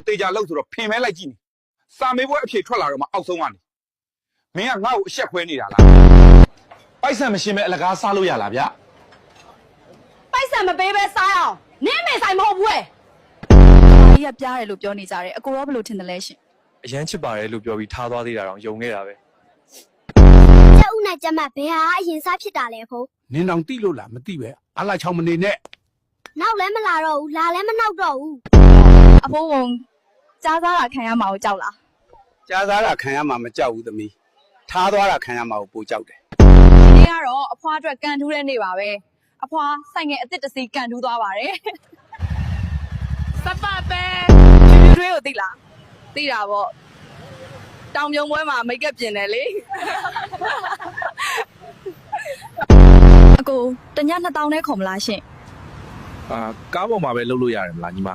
တေချာလောက်ဆိုတော့ဖင်မဲလိုက်ကြည့်နေစာမေးပွဲအဖြေထွက်လာတော့မှအောက်ဆုံးကနေမင်းကငါ့ကိုအဆက်ခွဲနေတာလားပိုက်ဆံမရှင်းမဲ့အလကားစားလို့ရလားဗျပိုက်ဆံမပေးပဲစားအောင်နင်းမေဆိုင်မဟုတ်ဘူး။ဒီကပြားတယ်လို့ပြောနေကြတယ်။အကိုရောဘယ်လိုထင်တယ်လဲရှင်။အရန်ချစ်ပါတယ်လို့ပြောပြီးထားသွားသေးတာတော့ယုံနေတာပဲ။ကျုပ်နဲ့ကျမဘယ်ဟာအရင်စားဖြစ်တာလဲဖိုးနင်းတောင်တိလို့လားမတိပဲအလားချောင်းမနေနဲ့နောက်လည်းမလာတော့ဘူးလာလည်းမနောက်တော့ဘူးအဖိုးဝင်ကြားစားတာခံရမှာကိုကြောက်လားကြားစားတာခံရမှာမကြောက်ဘူးသမီးထားသွားတာခံရမှာကိုပိုကြောက်တယ်ဒီနေ့ကတော့အဖွားအတွက်ကန်ထူးတဲ့နေ့ပါပဲအဖွားဆိုင်ငယ်အစ်စ်တစ်စီးကန်ထူးသွားပါတယ်စပပဲဖြူဖြူတွေးကိုသိလားသိတာပေါ့တောင်ပြုံပွဲမှာမိတ်ကပ်ပြင်တယ်လေအကိုတည2000နဲ့ခေါ်မလားရှင်ကားပေါ်မှာပဲလုပ်လို့ရတယ်မလားညီမ